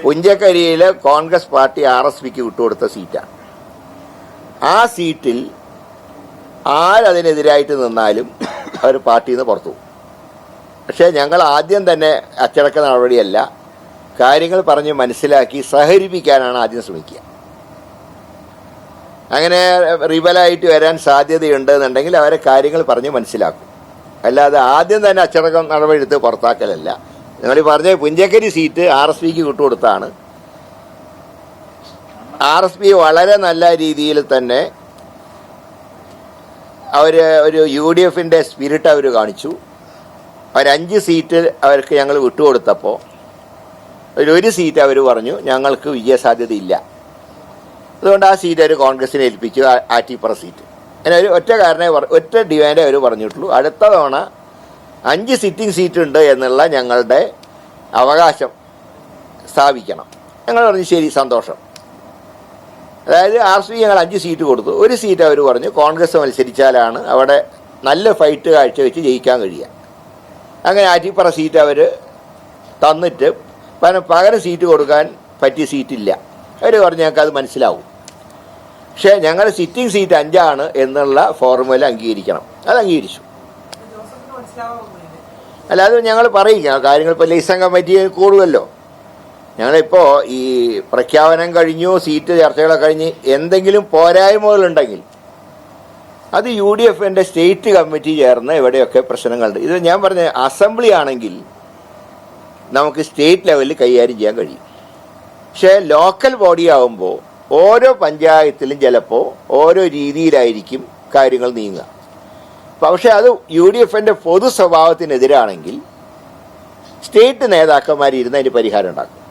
പുഞ്ചക്കരിയിൽ Congress party RSPക്ക് വിട്ടുകൊടുത്ത സീറ്റാണ്. ആ സീറ്റിൽ ആരതിനെതിരായിട്ട് നിന്നാലും അവർ പാർട്ടിയിൽ നിന്ന് പുറത്തു പോകും. പക്ഷേ ഞങ്ങൾ ആദ്യം തന്നെ അച്ചടക്ക നടപടിയല്ല, കാര്യങ്ങൾ പറഞ്ഞ് മനസ്സിലാക്കി സഹകരിപ്പിക്കാനാണ് ആദ്യം ശ്രമിക്കുക. അങ്ങനെ റിബലായിട്ട് വരാൻ സാധ്യതയുണ്ട് എന്നുണ്ടെങ്കിൽ അവരെ കാര്യങ്ങൾ പറഞ്ഞ് മനസ്സിലാക്കും. അല്ലാതെ ആദ്യം തന്നെ അച്ചടക്കം നടപടി എടുത്ത് പുറത്താക്കലല്ല. നിങ്ങൾ പറഞ്ഞ പുഞ്ചക്കരി സീറ്റ് RSPക്ക് വിട്ടുകൊടുത്താണ്. RSP വളരെ നല്ല രീതിയിൽ തന്നെ അവർ ഒരു UDFന്റെ സ്പിരിറ്റ് അവർ കാണിച്ചു. അവർ 5 സീറ്റ് അവർക്ക് ഞങ്ങൾ വിട്ടുകൊടുത്തപ്പോൾ ഒരു സീറ്റ് അവർ പറഞ്ഞു ഞങ്ങൾക്ക് വിജയസാധ്യതയില്ല, അതുകൊണ്ട് ആ സീറ്റ് അവർ കോൺഗ്രസിനെ ഏൽപ്പിച്ചു, ആറ്റിപ്പുറ സീറ്റ്. അങ്ങനെ ഒരു ഒറ്റ ഡിമാൻഡേ അവർ പറഞ്ഞിട്ടുള്ളൂ, അടുത്ത തവണ 5 സിറ്റിംഗ് സീറ്റ് ഉണ്ട് എന്നുള്ള ഞങ്ങളുടെ അവകാശം സ്ഥാപിക്കണം. ഞങ്ങൾ പറഞ്ഞു ശരി, സന്തോഷം. അതായത് RSP ഞങ്ങൾ 5 സീറ്റ് കൊടുത്തു, ഒരു സീറ്റ് അവർ പറഞ്ഞു കോൺഗ്രസ് മത്സരിച്ചാലാണ് അവിടെ നല്ല ഫൈറ്റ് കാഴ്ചവെച്ച് ജയിക്കാൻ കഴിയുക. അങ്ങനെ ആറ്റിപ്പുറ സീറ്റ് അവർ തന്നിട്ട് പകരം സീറ്റ് കൊടുക്കാൻ പറ്റിയ സീറ്റില്ല. അവർ പറഞ്ഞു ഞങ്ങൾക്ക് അത് മനസ്സിലാവും, പക്ഷേ ഞങ്ങളുടെ സിറ്റിംഗ് സീറ്റ് 5 എന്നുള്ള ഫോർമുല അംഗീകരിക്കണം. അത് അംഗീകരിച്ചു. അല്ലാതെ ഞങ്ങൾ പറയില്ല കാര്യങ്ങൾ. ഇപ്പോൾ ലൈസൺ കമ്മിറ്റി കൂടുമല്ലോ, ഞങ്ങളിപ്പോൾ ഈ പ്രഖ്യാപനം കഴിഞ്ഞു, സീറ്റ് ചർച്ചകളൊക്കെ കഴിഞ്ഞ് എന്തെങ്കിലും പോരായ്മകളുണ്ടെങ്കിൽ അത് UDFന്റെ സ്റ്റേറ്റ് കമ്മിറ്റി ചേർന്ന് എവിടെയൊക്കെ പ്രശ്നങ്ങളുണ്ട്. ഇത് ഞാൻ പറഞ്ഞ അസംബ്ലി ആണെങ്കിൽ നമുക്ക് സ്റ്റേറ്റ് ലെവലിൽ കൈകാര്യം ചെയ്യാൻ കഴിയും. പക്ഷേ ലോക്കൽ ബോഡി ആകുമ്പോൾ ഓരോ പഞ്ചായത്തിലും ചിലപ്പോൾ ഓരോ രീതിയിലായിരിക്കും കാര്യങ്ങൾ നീങ്ങുക. പക്ഷെ അത് UDFന്റെ പൊതു സ്വഭാവത്തിനെതിരാണെങ്കിൽ സ്റ്റേറ്റ് നേതാക്കന്മാരിരുന്ന് അതിന് പരിഹാരം ഉണ്ടാക്കും.